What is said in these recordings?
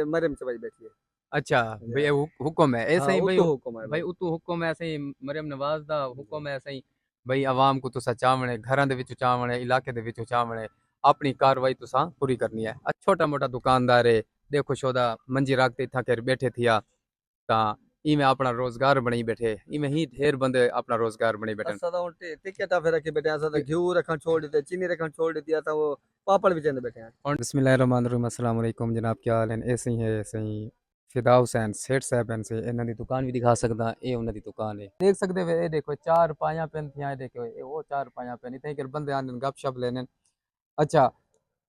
ये मरियम से भाई बैठी है। अच्छा भाई हुक्म है ऐसे हाँ ही वो भाई। तो हुक्म है भाई भाई। उतू हुक्म है ऐसे ही मरियम नवाज दा हुक्म है ऐसे ही। भाई आवाम को तुसा चावणे घरां दे विच चावणे इलाके दे विच चावणे अपनी कार्रवाई तुसा पूरी करनी है। छोटा मोटा दुकानदार है देखो शोदा मंजी राखते इथा कर बैठे थिया ता इमें अपना रोजगार बनी बैठे इमें ही ढेर बंदे अपना रोजगार बनी बैठे। असा तो टिकट फिर रखी बैठे असा तो घी रखन छोड़ देते चीनी रखन छोड़ देती है तो वो पापड़ भी चंद बैठे हैं। और बिस्मिल्लाहिर्रहमानिर्रहीम अस्सलाम वालेकुम जनाब क्या हाल है ऐसे ही है ऐसे ही। फिदा हुसैन सेठ साहब हैं से इन्हां दी दुकान भी दिखा सकदा ये उन्हां दी दुकान है देख सकदे वे ये देखो चार पाया पेन थियां ये देखो ये वो चार पाया पेन इथे कर बंदे आंदे गपशप लेने। अच्छा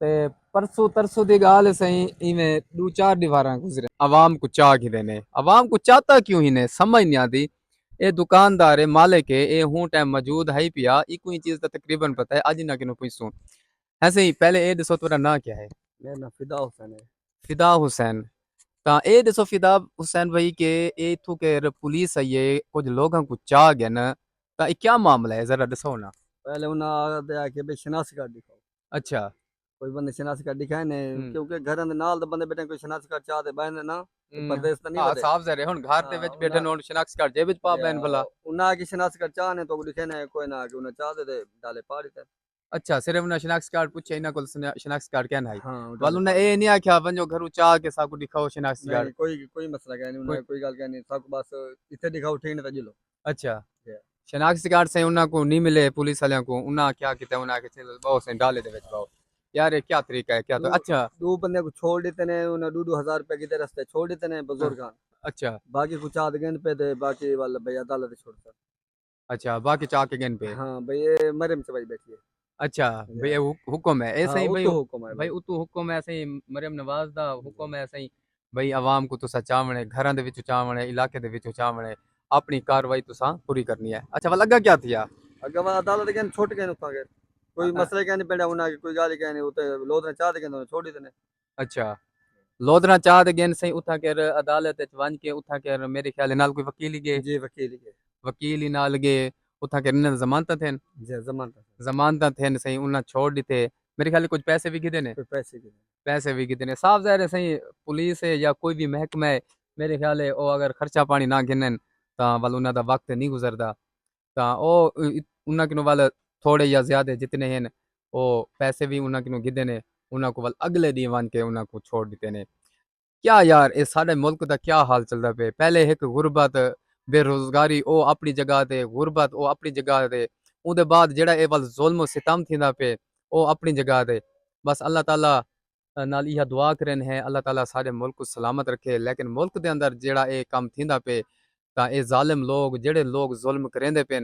ते परसों तरसों दी गाल है सही इवें दो चार दीवारां गुजरे आवाम को चाह की देने आवाम को चाहता क्यों ही ने समझ नहीं आती। ये दुकानदार है मालिक है ये हूं टाइम मौजूद है ही पिया इको ही चीज तो तकरीबन पता है आज ना किनो पूछूं। ऐसे ही पहले ये दसो तुम्हारा ना क्या है। मेरा नाम फिदा हुसैन है। फिदा हुसैन ਤਾਂ ਇਹ ਦੱਸੋ ਫਿਦਾ ਹੁਸੈਨ ਭਾਈ ਕਿ ਇਹ ਇਥੋਂ ਕੇ ਪੁਲਿਸ ਆਈ ਹੈ ਕੁਝ ਲੋਕਾਂ को ਚਾਹ गया ना ਤਾਂ ਇਹ क्या मामला है जरा दसो ना। पहले उन्हें आगे आके भाई शनाख्त कार्ड दिखाओ। अच्छा। कोई बंदे शनाख्त कार्ड दिखाए ने हम्म क्योंकि घर अंदर नाल दे बंदे बैठे कोई शनाख्त कार्ड चाहते बहन ना तो परदेश तो नहीं हाँ बदे। साफ जरे हुन घर दे हाँ विच बैठे उन्हें ने शनाख्त कार्ड जेब विच पा बैन भला। उन्हें आके शनाख्त कार्ड चाहने तो लिखे ने कोई ना कि उन्हें चाहते थे डाले पाड़ी थे। अच्छा सिर्फ उन्हें शनाख्त कार्ड पूछे इना को शनाख्त कार्ड कहना है। हाँ वाल डाले उन्हें पाड़ी ए नहीं आख्या वंजो घरू चाह के साकू दिखाओ शनाख्त नहीं कार्ड। नहीं कोई कोई मसला क्या नहीं कोई उन्हें कोई गल क्या नहीं सब बस इतने दिखाओ ठीक नहीं तो जिलो। अच्छा शनाख्त कार्ड से उन्हें को नहीं मिले पुलिस वाले को उन्हें क्या किया उन्हें आके चलो बहुत से डाले दे विच पाओ। यार ये क्या तरीका है क्या तो दो अच्छा। दो बंदे को छोड़ देते ने उन्हें 2-2 हज़ार रुपए की रास्ते छोड़ देते ने हाँ, बुजुर्ग अच्छा। बाकी कुछ आध गेंद पे थे बाकी वाला भाई अदालत छोड़ता। अच्छा बाकी चाह के गेन पे। हाँ भाई ये मरियम से भाई बैठी है। अच्छा भाई ये हुक्म है ऐसे हाँ ही वो भाई। तो हुक्म है भाई भाई। उतू हुक्म है ऐसे ही मरियम नवाज दा हुक्म है ऐसे ही। भाई आवाम को तुसा चावणे घरां दे विच चावणे इलाके दे विच चावणे अपनी कार्रवाई तुसा पूरी करनी है। अच्छा वाल लगा क्या थिया। अगर वह अदालत के छोट के नुकसान के अ- कोई अ- मसले के नहीं पेड़ा उन्हें कोई गाली के नहीं उते लोग ने चाहते के छोड़ देते ने। अच्छा लोधरा चाह दे गेन सही उठा कर अदालत विच वंज के उठा कर मेरे ख्याल नाल कोई वकील ही गए। जी वकील के वकील ही नाल गए उठा कर इन्हें जमानत थे। जी जमानत जमानत थे सही उन्हें छोड़ दिते मेरे ख्याल कुछ पैसे भी गिदे ने। कोई पैसे के पैसे भी कितने साफ ज़ाहिर है सही पुलिस है या कोई भी महकमा है मेरे ख्याल है वो अगर खर्चा पानी ना गिनन ਤਾਂ ਵੱਲ ਉਹਨਾਂ ਦਾ ਵਕਤ ਨਹੀਂ ਗੁਜ਼ਰਦਾ ਤਾਂ ਉਹ ਉਹਨਾਂ ਕਿਨੂੰ ਵੱਲ ਥੋੜੇ ਜਾਂ ਜ਼ਿਆਦਾ ਜਿਤਨੇ ਹਨ ਉਹ ਪੈਸੇ ਵੀ ਉਹਨਾਂ ਕਿਨੂੰ ਗਿੱਦੇ ਨੇ ਉਹਨਾਂ ਕੋ ਵੱਲ ਅਗਲੇ ਦੀ ਬਣ ਕੇ ਉਹਨਾਂ ਕੋ ਛੋੜ ਦਿੱਤੇ ਨੇ। क्या यार ये साढ़े मुल्क का क्या हाल चलता पे पहले एक गुरबत बेरोजगारी ओ अपनी जगह ते गुरबत ओ अपनी जगह ते ਉਹਦੇ बाद ਜਿਹੜਾ ਇਹ ਵੱਲ ਜ਼ੁਲਮ सितम थींदा पे ओ अपनी जगह ते बस अल्लाह ताला नाल इहा दुआ करन है अल्लाह ताला सारे मुल्क को सलामत रखे लेकिन मुल्क दे अंदर जेड़ा ये काम थींदा पे तां ये जालिम लोग जेड़े लोग जुल्म करेंदे पे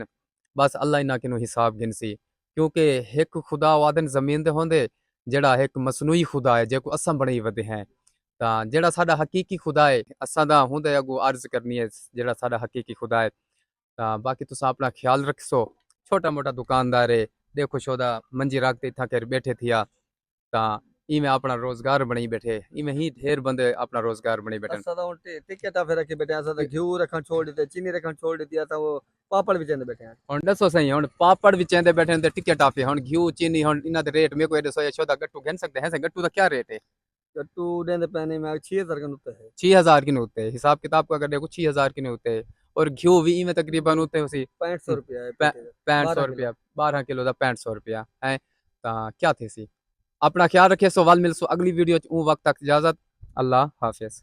बस अल्लाह इन्हां किनू हिसाब गिनसी क्योंकि एक खुदा वादन जमीन दे होंदे जेड़ा एक मसनूई खुदा है जेको असां बणाई वदे हैं ਤਾਂ ਜਿਹੜਾ ਸਾਡਾ ਹਕੀਕੀ ਖੁਦਾ ਹੈ ਅਸਾਂ ਦਾ ਹੁੰਦੇ ਅਗੋ ਅਰਜ਼ ਕਰਨੀ ਹੈ ਜਿਹੜਾ ਸਾਡਾ ਹਕੀਕੀ ਖੁਦਾ ਹੈ ਤਾਂ ਬਾਕੀ ਤੁਸੀਂ ਆਪਣਾ ਖਿਆਲ ਰੱਖੋ। छोटा मोटा दुकानदार है देखो शोदा मंजी रखते इथा कर बैठे थिया ता इमें अपना रोजगार बनी बैठे इमें ही ढेर बंदे अपना रोजगार बनी बैठे। असा तो टिकट फिर रखी बैठे असा तो घी रखन छोड़ देते चीनी रखन छोड़ देती है तो वो पापड़ भी चंद बैठे हैं। हुन दसो सही हुन पापड़ भी चेंदे बैठे ते टिकट आफे हुन घी चीनी हुन इना दे रेट मेरे को दसो ये शोदा गट्टू गिन सकते हैं गट्टू का क्या रेट है। गट्टू देंदे पैने में 6 हज़ार का नुकता है। 6,000 के होते हैं हिसाब किताब का अगर देखो 6,000 के होते हैं और घी भी इमें तकरीबन होते हैं उसी 6500 रुपया है पेटी का। 6500 12 किलो। रुपया 12 किलो का 6500 रुपया है। क्या थे सी अपना ख्याल रखे सो वाल मिल सो अगली वीडियो वक्त तक इजाजत अल्लाह हाफिज।